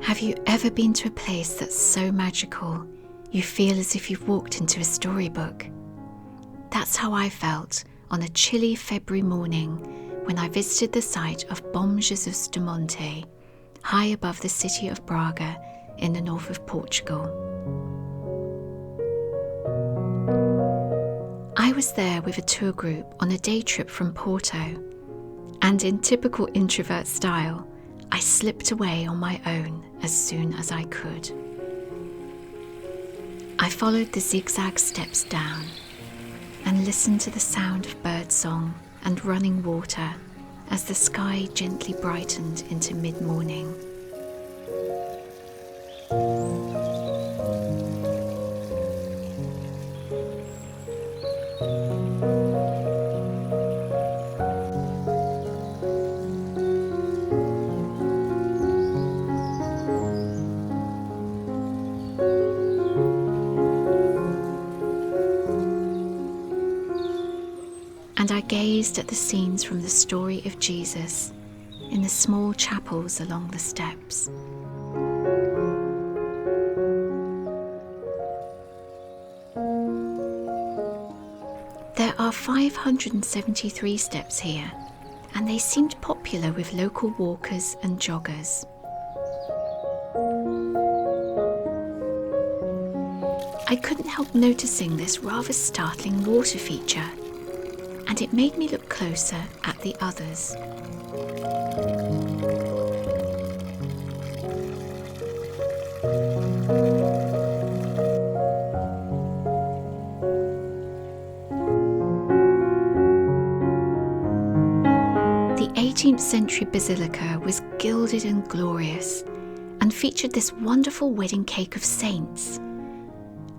Have you ever been to a place that's so magical you feel as if you've walked into a storybook? That's how I felt on a chilly February morning when I visited the site of Bom Jesus do Monte, high above the city of Braga in the north of Portugal. I was there with a tour group on a day trip from Porto, and in typical introvert style, I slipped away on my own as soon as I could. I followed the zigzag steps down and listened to the sound of birdsong and running water as the sky gently brightened into mid-morning. And I gazed at the scenes from the story of Jesus in the small chapels along the steps. There are 573 steps here, and they seemed popular with local walkers and joggers. I couldn't help noticing this rather startling water feature, and it made me look closer at the others. The 18th century basilica was gilded and glorious and featured this wonderful wedding cake of saints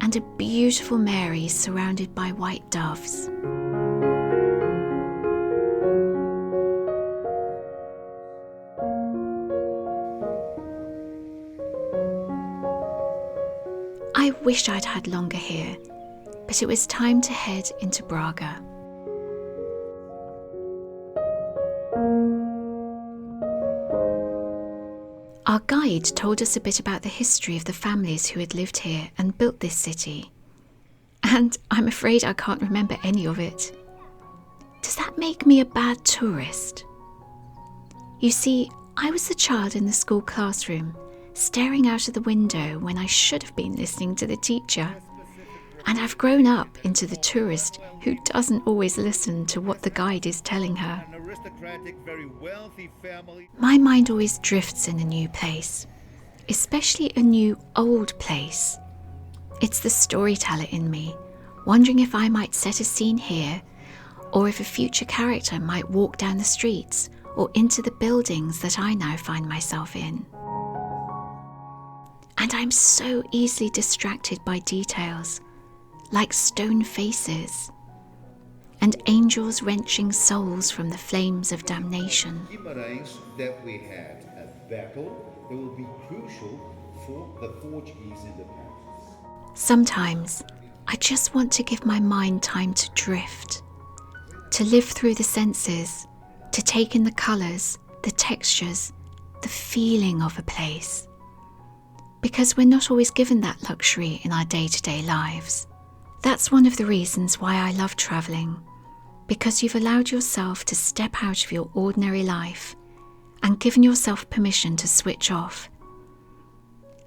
and a beautiful Mary surrounded by white doves. I wish I'd had longer here, but it was time to head into Braga. Our guide told us a bit about the history of the families who had lived here and built this city, and I'm afraid I can't remember any of it. Does that make me a bad tourist? You see, I was the child in the school classroom, staring out of the window when I should have been listening to the teacher. And I've grown up into the tourist who doesn't always listen to what the guide is telling her. My mind always drifts in a new place, especially a new old place. It's the storyteller in me, wondering if I might set a scene here, or if a future character might walk down the streets or into the buildings that I now find myself in. And I'm so easily distracted by details, like stone faces, and angels wrenching souls from the flames of damnation. That we had a battle that will be crucial for the Portuguese independence. Sometimes I just want to give my mind time to drift, to live through the senses, to take in the colours, the textures, the feeling of a place. Because we're not always given that luxury in our day-to-day lives. That's one of the reasons why I love travelling, because you've allowed yourself to step out of your ordinary life and given yourself permission to switch off.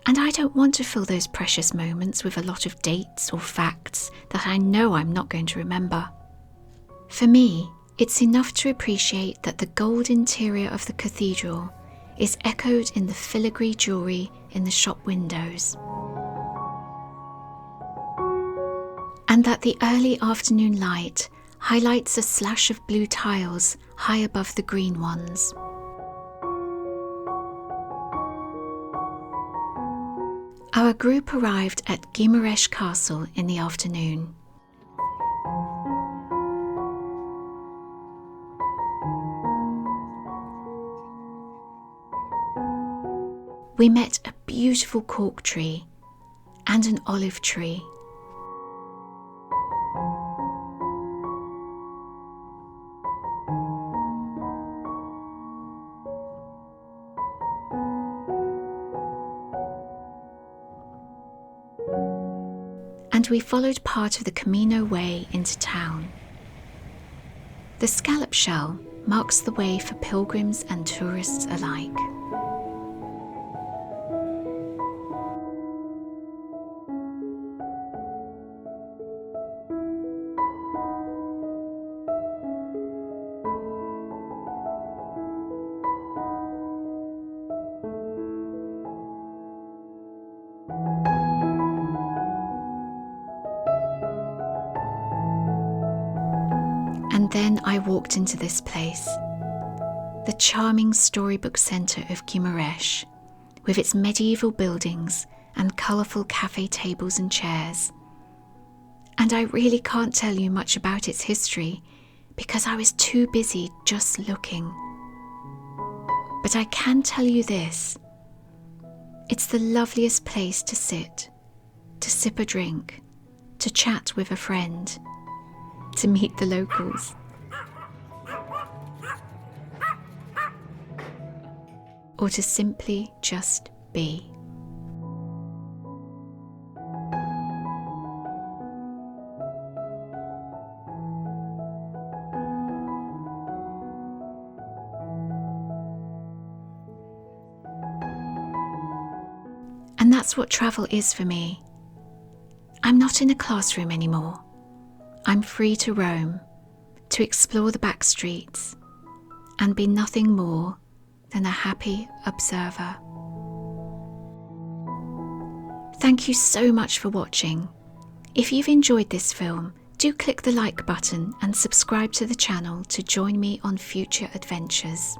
And I don't want to fill those precious moments with a lot of dates or facts that I know I'm not going to remember. For me, it's enough to appreciate that the gold interior of the cathedral is echoed in the filigree jewellery in the shop windows, and that the early afternoon light highlights a slash of blue tiles high above the green ones. Our group arrived at Guimarães Castle in the afternoon. We met a beautiful cork tree and an olive tree. and we followed part of the Camino Way into town. The scallop shell marks the way for pilgrims and tourists alike. And then I walked into this place, the charming storybook centre of Guimarães, with its medieval buildings and colourful cafe tables and chairs. And I really can't tell you much about its history because I was too busy just looking. But I can tell you this: it's the loveliest place to sit, to sip a drink, to chat with a friend, to meet the locals. Or to simply just be. And that's what travel is for me. I'm not in a classroom anymore. I'm free to roam, to explore the back streets, and be nothing more than a happy observer. Thank you so much for watching. If you've enjoyed this film, do click the like button and subscribe to the channel to join me on future adventures.